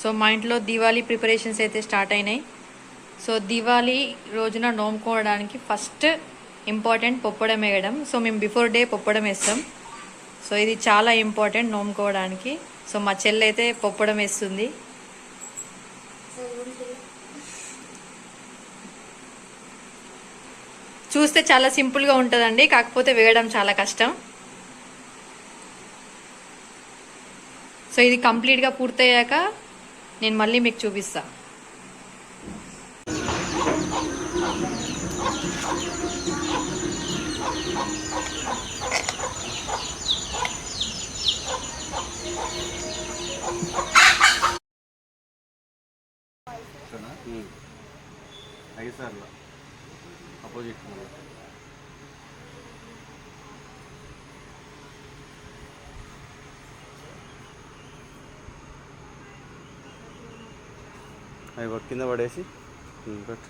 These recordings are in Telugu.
సో మా ఇంట్లో దివాళీ ప్రిపరేషన్స్ అయితే స్టార్ట్ అయినాయి. సో దివాళీ రోజున నోముకోవడానికి ఫస్ట్ ఇంపార్టెంట్ పొప్పడం వేయడం. సో మేము బిఫోర్ డే పొప్పడం వేస్తాం. సో ఇది చాలా ఇంపార్టెంట్ నోముకోవడానికి. సో మా చెల్లి అయితే పొప్పడం వేస్తుంది. చూస్తే చాలా సింపుల్గా ఉంటుందండి, కాకపోతే వేయడం చాలా కష్టం. సో ఇది కంప్లీట్గా పూర్తయ్యాక నేను మళ్ళీ మీకు చూపిస్తా. అపోజిట్ అవి కింద పడేసి పెట్టు.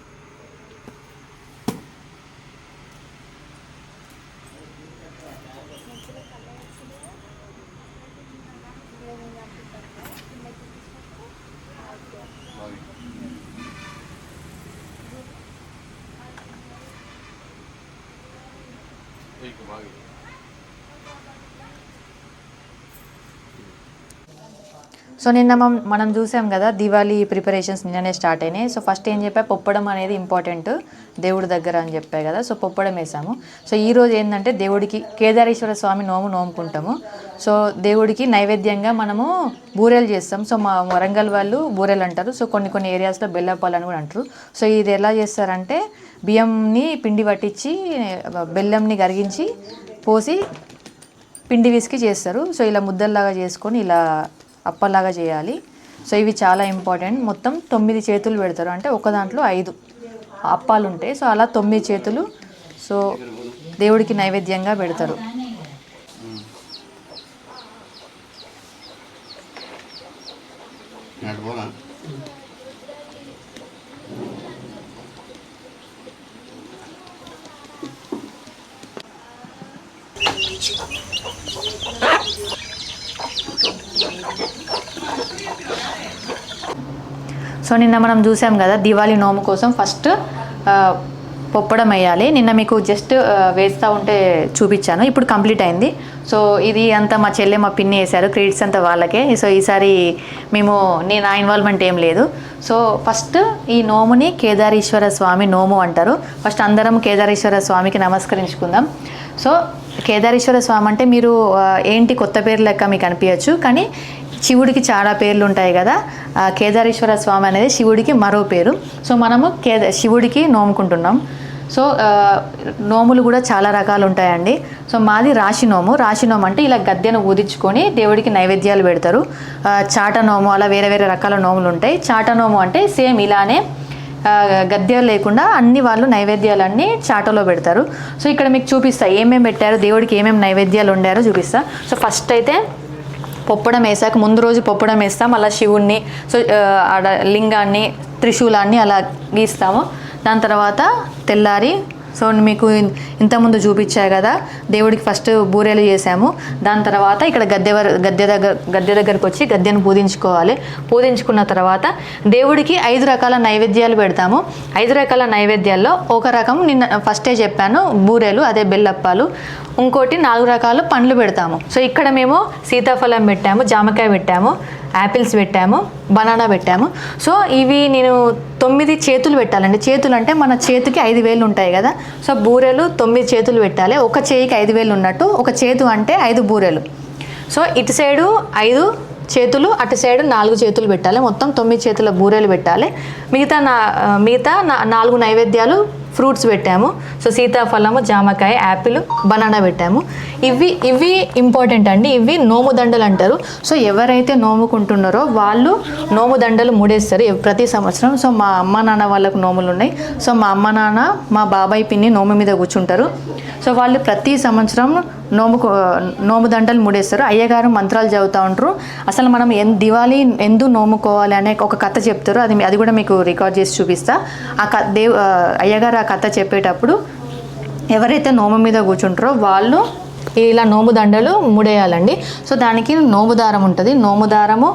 సో నిన్న మనం చూసాం కదా దివాళీ ప్రిపరేషన్స్ నిన్ననే స్టార్ట్ అయినాయి. సో ఫస్ట్ ఏం చెప్పా, పొప్పడం అనేది ఇంపార్టెంట్ దేవుడి దగ్గర అని చెప్పాయి కదా. సో పొప్పడం వేసాము. సో ఈరోజు ఏంటంటే దేవుడికి కేదారేశ్వర స్వామి నోముకుంటాము. సో దేవుడికి నైవేద్యంగా మనము బూరెలు చేస్తాం. సో మా వరంగల్ వాళ్ళు బూరెలు అంటారు. సో కొన్ని ఏరియాస్లో బెల్లప్పాలు అని కూడా అంటారు. సో ఇది ఎలా చేస్తారంటే బియ్యంని పిండి పట్టించి బెల్లంని కరిగించి పోసి పిండి విసికి చేస్తారు. సో ఇలా ముద్దల్లాగా చేసుకొని ఇలా అప్పలాగా చేయాలి. సో ఇవి చాలా ఇంపార్టెంట్. మొత్తం 9 చేతులు పెడతారు, అంటే ఒక దాంట్లో 5 అప్పాలు ఉంటాయి. సో అలా 9 చేతులు సో దేవుడికి నైవేద్యంగా పెడతారు. సో నిన్న మనం చూసాం కదా దివాళీ నోము కోసం ఫస్ట్ పొప్పడం వేయాలి. నిన్న మీకు జస్ట్ వేస్తూ ఉంటే చూపించాను, ఇప్పుడు కంప్లీట్ అయింది. సో ఇది అంతా మా చెల్లె మా పిన్ని వేశారు, క్రెడిట్స్ అంతా వాళ్ళకే. సో ఈసారి నా ఇన్వాల్వ్మెంట్ ఏం లేదు. సో ఫస్ట్ ఈ నోముని కేదారేశ్వర స్వామి నోము అంటారు. ఫస్ట్ అందరం కేదారేశ్వర స్వామికి నమస్కరించుకుందాం. సో కేదారేశ్వర స్వామి అంటే మీరు ఏంటి కొత్త పేరు లెక్క మీకు అనిపించచ్చు, కానీ శివుడికి చాలా పేర్లు ఉంటాయి కదా. కేదారేశ్వర స్వామి అనేది శివుడికి మరో పేరు. సో మనము శివుడికి నోముకుంటున్నాం. సో నోములు కూడా చాలా రకాలు ఉంటాయండి. సో మాది రాశి నోము అంటే ఇలా గద్దెను ఊదించుకొని దేవుడికి నైవేద్యాలు పెడతారు. చాట నోము అలా వేరే రకాల నోములు ఉంటాయి. చాట నోము అంటే సేమ్ ఇలానే గద్దె లేకుండా అన్ని వాళ్ళు నైవేద్యాలన్నీ చాటలో పెడతారు. సో ఇక్కడ మీకు చూపిస్తా ఏమేమి పెట్టారు, దేవుడికి ఏమేమి నైవేద్యాలు వండారో చూపిస్తా. సో ఫస్ట్ అయితే పొప్పడం వేసాక ముందు రోజు పొప్పడం వేస్తాం, అలా శివుణ్ణి సో ఆడ లింగాన్ని త్రిశూలాన్ని అలా గీస్తాము. దాని తర్వాత తెల్లారి సో మీకు ఇంతకుముందు చూపించాయి కదా దేవుడికి ఫస్ట్ బూరెలు చేసాము. దాని తర్వాత ఇక్కడ గద్దె దగ్గరకు వచ్చి గద్దెను పూజించుకోవాలి. పూజించుకున్న తర్వాత దేవుడికి 5 రకాల నైవేద్యాలు పెడతాము. 5 రకాల నైవేద్యాల్లో ఒక రకం నిన్న ఫస్టే చెప్పాను బూరెలు, అదే బెల్లప్పాలు. ఇంకోటి 4 రకాల పండ్లు పెడతాము. సో ఇక్కడ మేము సీతాఫలం పెట్టాము, జామకాయ పెట్టాము, యాపిల్స్ పెట్టాము, బనానా పెట్టాము. సో ఇవి నేను 9 చేతులు పెట్టాలండి. చేతులు అంటే మన చేతికి 5 వేలు ఉంటాయి కదా. సో బూరెలు 9 చేతులు పెట్టాలి. ఒక చేయికి 5 వేలు ఉన్నట్టు ఒక చేతు అంటే 5 బూరెలు. సో ఇటు సైడు 5 చేతులు, అటు సైడు 4 చేతులు పెట్టాలి. మొత్తం 9 చేతుల బూరెలు పెట్టాలి. మిగతా 4 నైవేద్యాలు ఫ్రూట్స్ పెట్టాము. సో సీతాఫలము, జామకాయ, యాపిల్, బనానా పెట్టాము. ఇవి ఇంపార్టెంట్ అండి. ఇవి నోము దండలు అంటారు. సో ఎవరైతే నోముకుంటున్నారో వాళ్ళు నోము దండలు ముడేస్తారు ప్రతి సంవత్సరం. సో మా అమ్మ నాన్న వాళ్ళకు నోములు ఉన్నాయి. సో మా అమ్మ నాన్న మా బాబాయ్ పిన్ని నోము మీద కూర్చుంటారు. సో వాళ్ళు ప్రతి సంవత్సరం నోము దండలు ముడేస్తారు. అయ్యగారు మంత్రాలు చదువుతూ ఉంటారు. అసలు మనం దివాళీ ఎందుకు నోముకోవాలి అనే ఒక కథ చెప్తారు. అది కూడా మీకు రికార్డ్ చేసి చూపిస్తా. అయ్యగారు ఆ కథ చెప్పేటప్పుడు ఎవరైతే నోము మీద కూర్చుంటారో వాళ్ళు ఇలా నోము దండలు ముడేయాలండి. సో దానికి నోము దారం ఉంటుంది. నోము దారము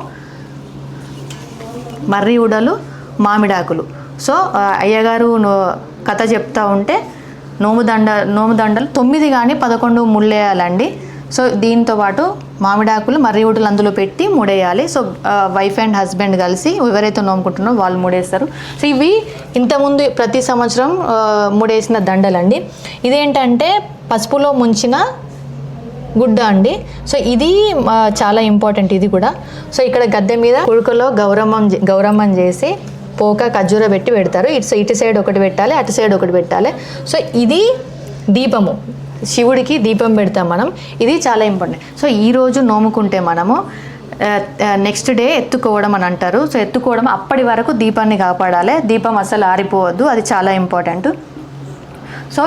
మర్రి ఉడలు, మామిడాకులు. సో అయ్యగారు కథ చెప్తా ఉంటే నోము దండలు 9 కానీ 11 ముళ్ళేయాలండి. సో దీంతో పాటు మామిడాకులు, మర్రి ఉడలు అందులో పెట్టి ముడేయాలి. సో వైఫ్ అండ్ హస్బెండ్ కలిసి ఎవరైతే నోముకుంటున్నారో వాళ్ళు ముడేస్తారు. సో ఇవి ఇంతకుముందు ప్రతి సంవత్సరం ముడేసిన దండలండి. ఇదేంటంటే పసుపులో ముంచిన గుడ్డ అండి. సో ఇది చాలా ఇంపార్టెంట్ ఇది కూడా. సో ఇక్కడ గద్దె మీద కుడుకలో గౌరమ్మం చేసి పోక ఖర్జూర పెట్టి పెడతారు. ఇటు సైడ్ ఒకటి పెట్టాలి, అటు సైడ్ ఒకటి పెట్టాలి. సో ఇది దీపము, శివుడికి దీపం పెడతాం మనం. ఇది చాలా ఇంపార్టెంట్. సో ఈరోజు నోముకుంటే మనము నెక్స్ట్ డే ఎత్తుకోవడం అని అంటారు. సో ఎత్తుకోవడం అప్పటి వరకు దీపాన్ని కాపాడాలి, దీపం అసలు ఆరిపోవద్దు, అది చాలా ఇంపార్టెంట్. సో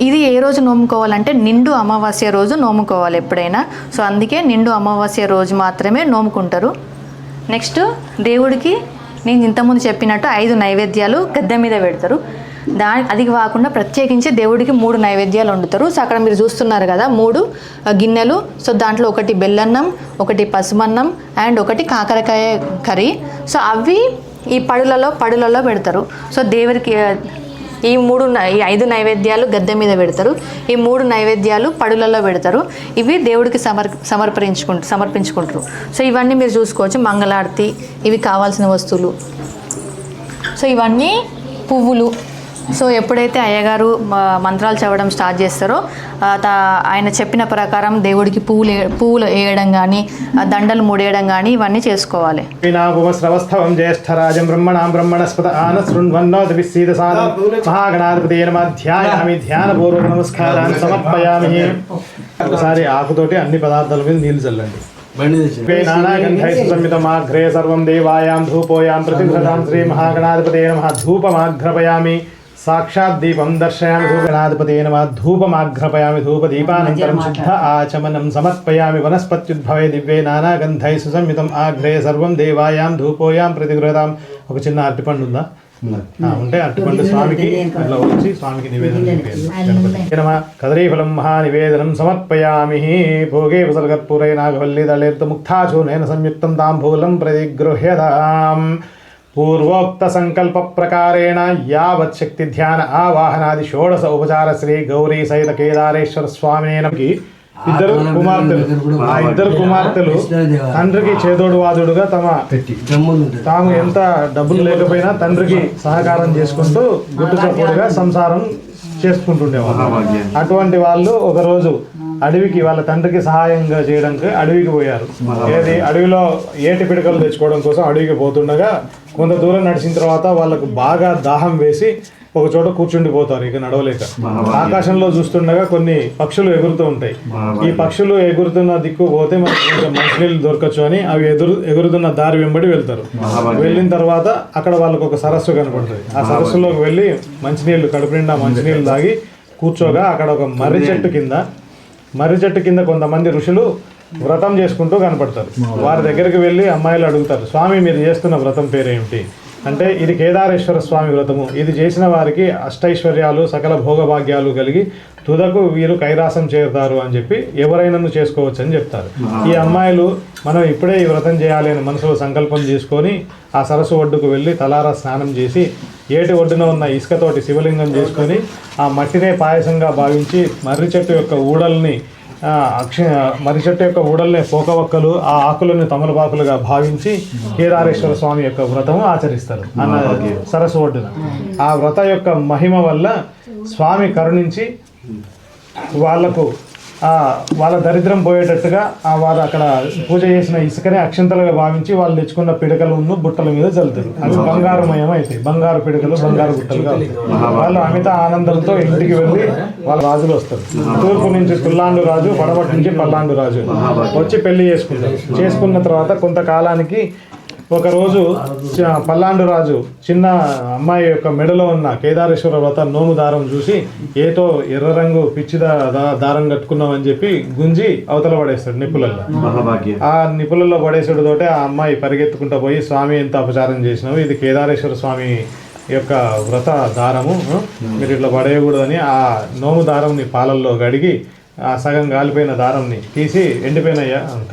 ఇది ఏ రోజు నోముకోవాలంటే నిండు అమావాస్య రోజు నోముకోవాలి ఎప్పుడైనా. సో అందుకే నిండు అమావాస్య రోజు మాత్రమే నోముకుంటారు. నెక్స్ట్ దేవుడికి నేను ఇంతకుముందు చెప్పినట్టు 5 నైవేద్యాలు గద్దె మీద పెడతారు. అది కాకుండా ప్రత్యేకించి దేవుడికి 3 నైవేద్యాలు వండుతారు. సో అక్కడ మీరు చూస్తున్నారు కదా 3 గిన్నెలు. సో దాంట్లో ఒకటి బెల్లన్నం, ఒకటి పసుమన్నం అండ్ ఒకటి కాకరకాయ కర్రీ. సో అవి ఈ పడులలో పెడతారు. సో దేవుడికి ఈ 5 నైవేద్యాలు గద్దె మీద పెడతారు. ఈ 3 నైవేద్యాలు పడులలో పెడతారు. ఇవి దేవుడికి సమర్పించుకుంటారు. సో ఇవన్నీ మీరు చూసుకోవచ్చు. మంగళారతి, ఇవి కావాల్సిన వస్తువులు. సో ఇవన్నీ పువ్వులు. సో ఎప్పుడైతే అయ్యగారు మంత్రాలు చదవడం స్టార్ట్ చేస్తారో ఆయన చెప్పిన ప్రకారం దేవుడికి పువ్వులు వేయడం కానీ, దండలు ముడేయడం కానీ ఇవన్నీ చేసుకోవాలి. వినాభుమస్రవస్థవం జ్యేష్ఠరాజం బ్రహ్మణాం బ్రహ్మణస్పత ఆనశృణ్వన్నోదవిస్సీదసాదం మహాగణాధిపతయే నమః ధ్యాయామి. ధ్యానపూర్వక నమస్కారాన్ని సమర్పయామి. ఒకసారి ఆకుతోటి అన్ని పదార్థాల మీద నీళ్లు చల్లండి. నానాగంధైః సర్వం దేవాయాం ధూపోయాం ప్రతిగృహతాం శ్రీ మహాగణాధిపతయే నమః ధూపమాఘ్రపయామి. సాక్షాత్ దీపం దర్శయామి. ధూపగణాధిపతయే నమః ధూపమాఘ్రపయామి. ధూపదీపానంతరం శుద్ధ ఆచమనం సమర్పయామి. వనస్పత్యుద్భవే దివ్యే నానాగంధైః సుసంయుతం ఆఘ్రే సర్వం దేవాయాం ధూపోయాం ప్రతిగృహతాం. ఒక చిన్న అరటిపండు ఉందా? ఉంటే అరటిపండు స్వామికి అట్లా వచ్చి స్వామికి నివేదన. కదరీఫలం మహానివేదనం సమర్పయామి. భోగే వసల్కర్పూరై నాగవల్లి దళేర్ముక్తాచూర్ణేన సంయుక్తం తాంబూలం ప్రతిగృహ్యతాం. పూర్వోక్త సంకల్ప ప్రకారేణ యావత్ శక్తి ధ్యాన ఆవాహనాది షోడశ ఉపచార శ్రీ గౌరీ సహిత కేదారేశ్వర స్వామినేనకి 2 కుమార్తెలు. ఆ 2 కుమార్తెలు తండ్రికి చేదోడు వాదుడుగా తాము ఎంత డబ్బులు లేకపోయినా తండ్రికి సహకారం చేసుకుంటూ గుట్టు చప్పుడుగా సంసారం చేసుకుంటుండేవాళ్ళు. అటువంటి వాళ్ళు ఒకరోజు అడవికి వాళ్ళ తండ్రికి సహాయంగా చేయడానికి అడవికి పోయారు. అడవిలో ఏటి పిడకలు తెచ్చుకోవడం కోసం అడవికి పోతుండగా కొంత దూరం నడిచిన తర్వాత వాళ్ళకు బాగా దాహం వేసి ఒక చోట కూర్చుండిపోతారు, ఇక నడవలేక. ఆకాశంలో చూస్తుండగా కొన్ని పక్షులు ఎగురుతూ ఉంటాయి. ఈ పక్షులు ఎగురుతున్న దిక్కు పోతే మనకు కొంచెం మంచినీళ్ళు దొరకచ్చు అని అవి ఎగురుతున్న దారి వెంబడి వెళ్తారు. వెళ్ళిన తర్వాత అక్కడ వాళ్ళకు ఒక సరస్సు కనపడుతుంది. ఆ సరస్సులోకి వెళ్ళి మంచినీళ్ళు కడుపు నిండా మంచినీళ్ళు తాగి కూర్చోగా అక్కడ ఒక మర్రి చెట్టు కింద కొంతమంది ఋషులు వ్రతం చేసుకుంటూ కనపడతారు. వారి దగ్గరికి వెళ్ళి అమ్మాయిలు అడుగుతారు, స్వామి మీరు చేస్తున్న వ్రతం పేరేమిటి అంటే, ఇది కేదారేశ్వర స్వామి వ్రతము. ఇది చేసిన వారికి అష్టైశ్వర్యాలు సకల భోగభాగ్యాలు కలిగి తుదకు వీరు కైలాసం చేరుతారు అని చెప్పి ఎవరైనా చేసుకోవచ్చు అని చెప్తారు. ఈ అమ్మాయిలు మనం ఇప్పుడే ఈ వ్రతం చేయాలి అని మనసులో సంకల్పం చేసుకొని ఆ సరస్సు ఒడ్డుకు వెళ్ళి తలారా స్నానం చేసి ఏటి ఒడ్డున ఉన్న ఇసుకతోటి శివలింగం చేసుకొని ఆ మట్టినే పాయసంగా భావించి మర్రి చెట్టు యొక్క ఊడల్నే పోకవక్కలు, ఆ ఆకులను తమలపాకులుగా భావించి కేదారేశ్వర స్వామి యొక్క వ్రతము ఆచరిస్తారు అన్న సరస్సు ఒడ్డున. ఆ వ్రత యొక్క మహిమ వల్ల స్వామి కరుణించి వాళ్లకు వాళ్ళ దరిద్రం పోయేటట్టుగా వారు అక్కడ పూజ చేసిన ఇసుకనే అక్షంతలుగా భావించి వాళ్ళు తెచ్చుకున్న పిడకలను బుట్టల మీద చల్లుతారు. అవి బంగారుమయం అవుతాయి. బంగారు పిడకలు బంగారు బుట్టలుగా అవుతాయి. వాళ్ళు అమిత ఆనందంతో ఇంటికి వెళ్ళి వాళ్ళ రాజులు వస్తారు. తూర్పు నుంచి తుల్లాండు రాజు, పడమటి నుంచి పల్లాండు రాజు వచ్చి పెళ్లి చేసుకుంటారు. చేసుకున్న తర్వాత కొంతకాలానికి ఒకరోజు పల్లాండు రాజు చిన్న అమ్మాయి యొక్క మెడలో ఉన్న కేదారేశ్వర వ్రత నోము దారం చూసి ఏతో ఎర్ర రంగు పిచ్చి దారం కట్టుకున్నామని చెప్పి గుంజి అవతల పడేస్తాడు నిప్పులలో. ఆ నిప్పులలో పడేసాడుతోటే ఆ అమ్మాయి పరిగెత్తుకుంటూ పోయి, స్వామి ఎంత అపచారం చేసినావు, ఇది కేదారేశ్వర స్వామి యొక్క వ్రత దారము, మీరు ఇట్లా పడేయకూడదని ఆ నోము దారంని పాలల్లో గడిగి ఆ సగం గాలిపోయిన దారంని తీసి ఎండిపోయిన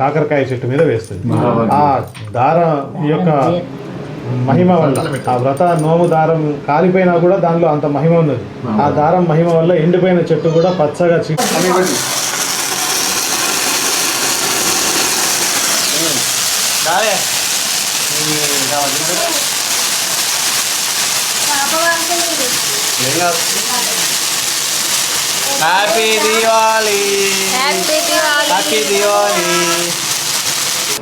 కాకరకాయ చెట్టు మీద వేస్తుంది. ఆ దారం యొక్క మహిమ వల్ల ఆ వ్రత నోము దారం కాలిపోయినా కూడా దానిలో అంత మహిమ ఉన్నది. ఆ దారం మహిమ వల్ల ఎండిపోయిన చెట్టు కూడా పచ్చగా happy Diwali, happy Diwali.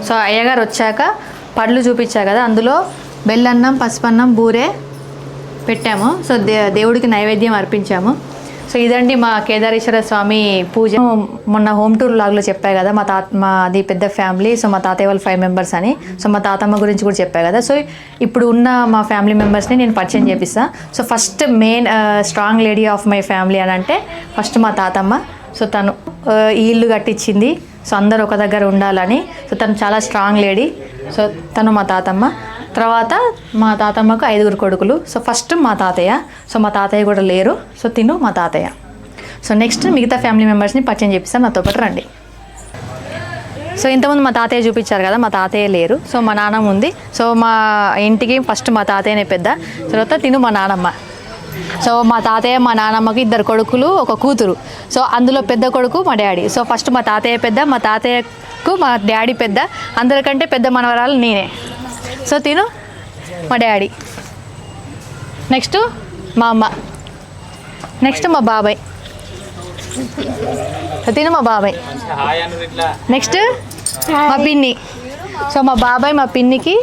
So అయ్యగారు వచ్చాక పళ్ళు చూపించా కదా, అందులో బెల్లన్నం, పసుపన్నం, బూరే పెట్టాము. సో దేవుడికి నైవేద్యం అర్పించాము. సో ఇదండి మా కేదారేశ్వర స్వామి పూజ. మొన్న హోమ్ టూర్ లాగ్లో చెప్పా కదా, మాది పెద్ద ఫ్యామిలీ. సో మా తాతయ్య వాళ్ళు 5 మెంబర్స్ అని. సో మా తాతమ్మ గురించి కూడా చెప్పా కదా. సో ఇప్పుడు ఉన్న మా ఫ్యామిలీ మెంబర్స్ని నేను పరిచయం చేపిస్తాను. So first main strong lady of my family అని అంటే ఫస్ట్ మా తాతమ్మ. సో తను ఈ ఇల్లు కట్టించింది. సో అందరు ఒక దగ్గర ఉండాలని. సో తను చాలా స్ట్రాంగ్ లేడీ. సో తను మా తాతమ్మ. తర్వాత మా తాతమ్మకు 5 కొడుకులు. సో ఫస్ట్ మా తాతయ్య. సో మా తాతయ్య కూడా లేరు. సో తిను మా తాతయ్య. సో నెక్స్ట్ మిగతా ఫ్యామిలీ మెంబర్స్ని పరిచయం చేపిస్తాను, నాతో పాటు రండి. సో ఇంతకుముందు మా తాతయ్య చూపించారు కదా, మా తాతయ్య లేరు. సో మా నాన్నమ్మ ఉంది. సో మా ఇంటికి ఫస్ట్ మా తాతయ్యనే పెద్ద, తర్వాత తిను మా నానమ్మ. సో మా తాతయ్య మా నానమ్మకి 2 కొడుకులు, 1 కూతురు. సో అందులో పెద్ద కొడుకు మా డాడీ. సో ఫస్ట్ మా తాతయ్య పెద్ద, మా తాతయ్యకు మా డాడీ పెద్ద, అందరికంటే పెద్ద మనవరాలు నేనే. సో తిను మా డాడీ. నెక్స్ట్ మా అమ్మ. నెక్స్ట్ మా బాబాయ్. తిను మా బాబాయ్. నెక్స్ట్ మా పిన్ని. సో మా బాబాయ్ మా పిన్నికి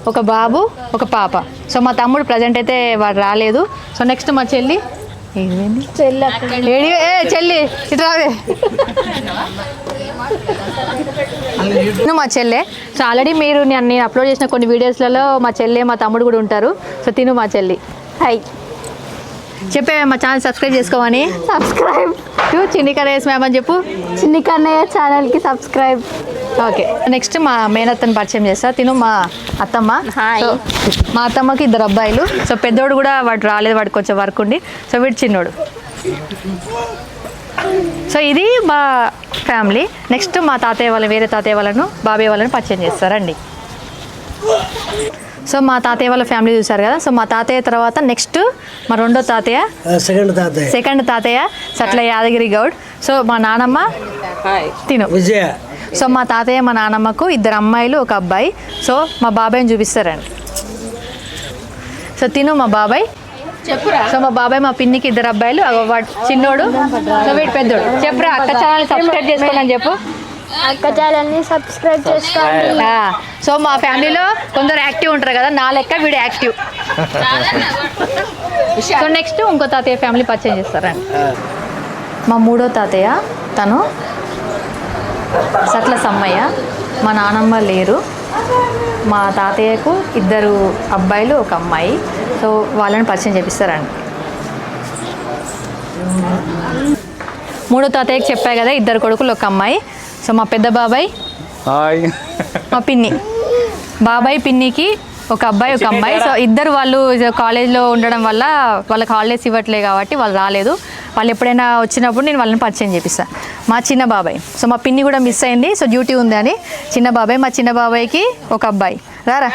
1 బాబు, 1 పాప. సో మా తమ్ముడు ప్రజెంట్ అయితే వాడు రాలేదు. సో నెక్స్ట్ మా చెల్లి. చెల్లి ఇటు రావే. మా చెల్లె. సో ఆల్రెడీ మీరు నేను అప్లోడ్ చేసిన కొన్ని వీడియోస్లలో మా చెల్లె మా తమ్ముడు కూడా ఉంటారు. సో తిను మా చెల్లి. హాయ్ చెప్పే, మా ఛానల్ సబ్స్క్రైబ్ చేసుకోమని. సబ్స్క్రైబ్ టు చిన్ని కన్నయ్య మ్యామ్ అని చెప్పు. చిన్ని కన్నయ్య ఛానల్కి సబ్స్క్రైబ్. ఓకే నెక్స్ట్ మా మేనత్తని పరిచయం చేస్తా. తిను మా అత్తమ్మ. హాయ్. సో మా అత్తమ్మకి 2 అబ్బాయిలు. సో పెద్దోడు కూడా వాడు రాలేదు, వాడికి కొంచెం వర్క్ ఉండి. సో వీడు చిన్నోడు. సో ఇది మా ఫ్యామిలీ. నెక్స్ట్ మా తాతయ్య వాళ్ళ వేరే తాతయ్య వాళ్ళను, బాబాయ్ వాళ్ళని పరిచయం చేస్తారండి. సో మా తాతయ్య వాళ్ళ ఫ్యామిలీ చూసారు కదా. సో మా తాతయ్య తర్వాత నెక్స్ట్ మా రెండో తాతయ్య, సెకండ్ తాతయ్య సట్ల యాదగిరి గౌడ్. సో మా నానమ్మ తిను విజయ. సో మా తాతయ్య మా నానమ్మకు 2 అమ్మాయిలు, 1 అబ్బాయి. సో మా బాబాయ్ని చూపిస్తారండి. సో తిను మా బాబాయ్. సో మా బాబాయ్ మా పిన్నికి 2 అబ్బాయిలు, వాడు చిన్నోడు. సో వీడు పెద్దోడు. చెప్పురా అక్క ఛానల్ సబ్స్క్రైబ్ చేసుకోవాలని చెప్పు. అక్క ఛానల్ని సబ్స్క్రైబ్ చేసుకోండి. సో మా ఫ్యామిలీలో కొందరు యాక్టివ్ ఉంటారు కదా, నా లెక్క వీడు యాక్టివ్. సో నెక్స్ట్ ఇంకో తాతయ్య ఫ్యామిలీ పరిచయం చేస్తారండి. మా 3వ తాతయ్య తను సట్ల సమ్మయ్య. మా నానమ్మ లేరు. మా తాతయ్యకు 2 అబ్బాయిలు, 1 అమ్మాయి. సో వాళ్ళని పరిచయం చేపిస్తారండి. 3వ తాతయ్యకి చెప్పాయి కదా, 2 కొడుకులు, 1 అమ్మాయి. సో మా పెద్ద బాబాయ్, మా పిన్ని. బాబాయ్ పిన్నికి 1 అబ్బాయి, 1 అమ్మాయి. సో 2 వాళ్ళు కాలేజ్లో ఉండడం వల్ల వాళ్ళకి హాలిడేస్ ఇవ్వట్లేదు కాబట్టి వాళ్ళు రాలేదు. వాళ్ళు ఎప్పుడైనా వచ్చినప్పుడు నేను వాళ్ళని పరిచయం చేపిస్తాను. మా చిన్న బాబాయ్. సో మా పిన్ని కూడా మిస్ అయింది. సో డ్యూటీ ఉంది అని చిన్న బాబాయ్. మా చిన్న బాబాయ్కి 1 అబ్బాయి. రారా.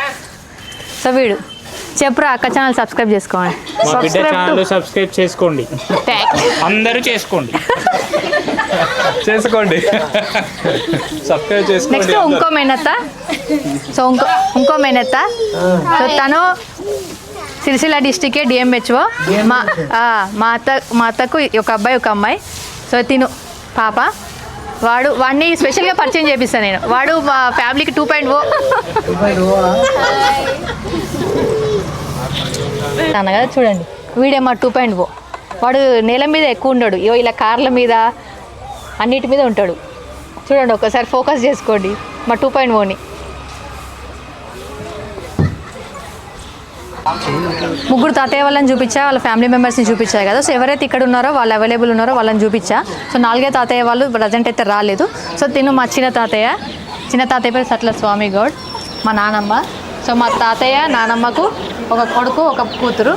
సో వీడు. చెప్పురా అక్క ఛానల్ సబ్స్క్రైబ్ చేసుకోండి. మా బిడ్డ ఛానల్ సబ్స్క్రైబ్ చేసుకోండి. అందరూ చేసుకోండి. సబ్స్క్రైబ్ చేసుకోండి. నెక్స్ట్ ఇంకో మేనత్త. సో ఇంకో మేనత్త. సో తను సిరిసిల్ల డిస్టిక్ డిఎంహెచ్ఓ. మా అత్తకు 1 అబ్బాయి, 1 అమ్మాయి. సో తిను పాప. వాడిని స్పెషల్గా పరిచయం చేపిస్తాను నేను. వాడు మా ఫ్యామిలీకి 2.0 అన్న కదా. చూడండి వీడే మా 2.0. వాడు నేల మీద ఎక్కువ ఉండడు, ఇలా కార్ల మీద అన్నిటి మీద ఉంటాడు. చూడండి ఒకసారి ఫోకస్ చేసుకోండి మా 2.0ని. ముగ్గురు తాతయ్య వాళ్ళని చూపించా, వాళ్ళ ఫ్యామిలీ మెంబర్స్ని చూపించాయి కదా. సో ఎవరైతే ఇక్కడ ఉన్నారో వాళ్ళు అవైలబుల్ ఉన్నారో వాళ్ళని చూపించా. సో 4వ తాతయ్య వాళ్ళు ప్రజెంట్ అయితే రాలేదు. సో తిను మా చిన్న తాతయ్య పేరు సట్ల స్వామి గౌడ్. మా నానమ్మ. సో మా తాతయ్య నానమ్మకు 1 కొడుకు, 1 కూతురు.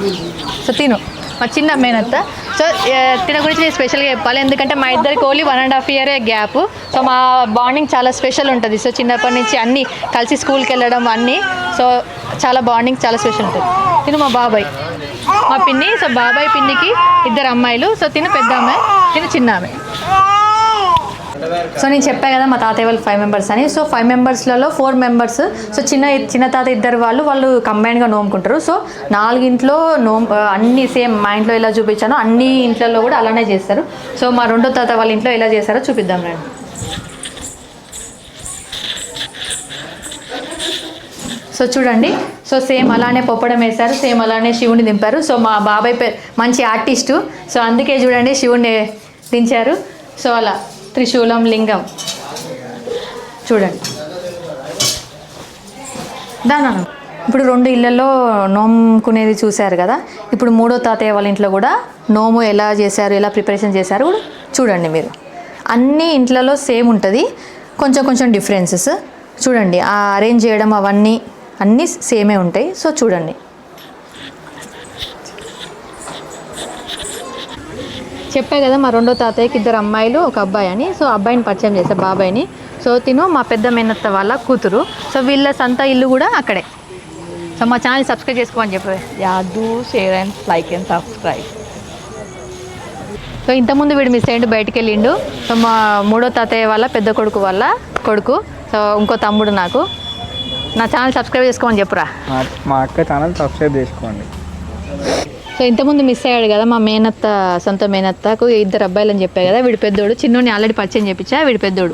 సో తిను మా చిన్న మేనత్త. సో తిన గురించి నేను స్పెషల్గా చెప్పాలి, ఎందుకంటే మా ఇద్దరికి ఓన్లీ 1.5 ఇయర్ గ్యాప్. సో మా బాండింగ్ చాలా స్పెషల్ ఉంటుంది. సో చిన్నప్పటి నుంచి అన్నీ కలిసి స్కూల్కి వెళ్ళడం అన్నీ. సో చాలా బాండింగ్ చాలా స్పెషల్ ఉంటుంది. తిను మా బాబాయ్ మా పిన్ని. సో బాబాయ్ పిన్నికి 2 అమ్మాయిలు. సో తిను పెద్ద అమ్మాయి, తిను చిన్న ఆమె. సో నేను చెప్పా కదా మా తాతయ్య వాళ్ళు 5 మెంబర్స్ అని. సో 5 మెంబర్స్లలో 4 మెంబర్స్ సో చిన్న తాత 2 వాళ్ళు కంబైన్డ్గా నోముకుంటారు. సో 4 ఇంట్లో అన్నీ సేమ్ మా ఇంట్లో ఎలా చూపించానో అన్ని ఇంట్లలో కూడా అలానే చేస్తారు. సో మా రెండో తాత వాళ్ళ ఇంట్లో ఎలా చేస్తారో చూపిద్దాం రండి. సో చూడండి, సో సేమ్ అలానే పొప్పడం వేశారు, సేమ్ అలానే శివుని దింపారు. సో మా బాబాయ్ మంచి ఆర్టిస్టు, సో అందుకే చూడండి శివుణ్ణి దించారు. సో అలా త్రిశూలం లింగం చూడండి. దానా ఇప్పుడు 2 ఇళ్లలో నోముకునేది చూశారు కదా. ఇప్పుడు 3వ తాతయ్య వాళ్ళ ఇంట్లో కూడా నోము ఎలా చేశారు, ఎలా ప్రిపరేషన్ చేశారు కూడా చూడండి మీరు. అన్ని ఇంట్లలో సేమ్ ఉంటుంది, కొంచెం డిఫరెన్సెస్ చూడండి. ఆ అరేంజ్ చేయడం అవన్నీ అన్నీ సేమే ఉంటాయి. సో చూడండి. చెప్పా కదా మా రెండో తాతయ్యకి 2 అమ్మాయిలు 1 అబ్బాయి అని. సో అబ్బాయిని పరిచయం చేశా, బాబాయ్ని. సో తిను మా పెద్ద మేనత్త వాళ్ళ కూతురు. సో వీళ్ళ సొంత ఇల్లు కూడా అక్కడే. సో మా ఛానల్ సబ్స్క్రైబ్ చేసుకోమని చెప్పి. do share and like and subscribe. So ఇంతకుముందు వీడు మిస్ అయ్యిండు, బయటికి వెళ్ళిండు. సో మా 3వ తాతయ్య వాళ్ళ పెద్ద కొడుకు వాళ్ళ కొడుకు. సో ఇంకో తమ్ముడు నాకు. నా ఛానల్ సబ్స్క్రైబ్ చేసుకోమని చెప్పురా. మా అక్క ఛానల్ సబ్స్క్రైబ్ చేసుకోండి. సో ఇంతకుముందు మిస్ అయ్యాడు కదా మా మేనత్త, సొంత మేనత్తకు 2 అబ్బాయిలు అని చెప్పా కదా. వీడు పెద్దోడు, చిన్నోడిని ఆల్రెడీ పరిచయం చేయించా, వీడు పెద్దోడు.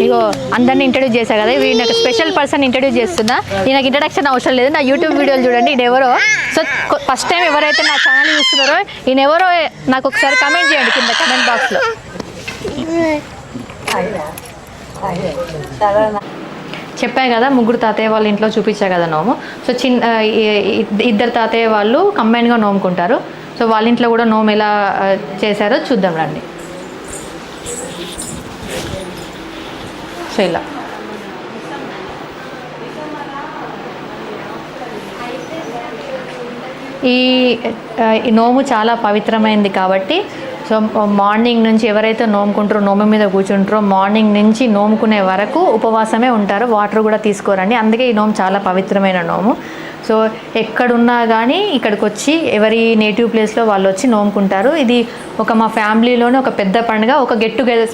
ఇగో అందరినీ ఇంట్రడ్యూస్ చేశా కదా. వీడు నాకు స్పెషల్ పర్సన్ ఇంట్రడ్యూస్ చేస్తున్నా. నాకు ఇంట్రడక్షన్ అవసరం లేదు, నా యూట్యూబ్ వీడియోలు చూడండి. ఈయన ఎవరో, సో ఫస్ట్ టైం ఎవరైతే నా ఛానల్ చూస్తున్నారో ఈయన ఎవరో నాకు ఒకసారి కమెంట్ చేయండి కింద కమెంట్ బాక్స్లో. చెప్పా కదా 3 తాతయ్య వాళ్ళ ఇంట్లో చూపించా కదా నోము. సో 2 తాతయ్య వాళ్ళు కంబైన్డ్గా నోముకుంటారు. సో వాళ్ళ ఇంట్లో కూడా నోము ఎలా చేశారో చూద్దాం రండి. సో ఇలా ఈ నోము చాలా పవిత్రమైనది కాబట్టి సో మార్నింగ్ నుంచి ఎవరైతే నోముకుంటారో, నోము మీద కూర్చుంటారో, మార్నింగ్ నుంచి నోముకునే వరకు ఉపవాసమే ఉంటారు, వాటర్ కూడా తీసుకోరండి. అందుకే ఈ నోము చాలా పవిత్రమైన నోము. సో ఎక్కడున్నా కానీ ఇక్కడికి వచ్చి ఎవరి నేటివ్ ప్లేస్లో వాళ్ళు వచ్చి నోముకుంటారు. ఇది మా ఫ్యామిలీలోనే ఒక పెద్ద పండుగ, ఒక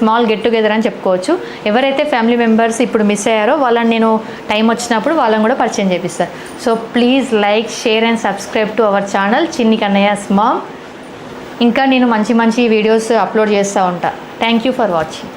స్మాల్ గెట్ టుగెదర్ అని చెప్పుకోవచ్చు. ఎవరైతే ఫ్యామిలీ మెంబర్స్ ఇప్పుడు మిస్ అయ్యారో వాళ్ళని నేను టైం వచ్చినప్పుడు వాళ్ళని కూడా పరిచయం చేపిస్తాను. So please like, share and subscribe to our channel చిన్ని కన్నయ్యస్ మామ్. ఇంకా నేను మంచి వీడియోస్ అప్లోడ్ చేస్తూ ఉంటాను. Thank you for watching.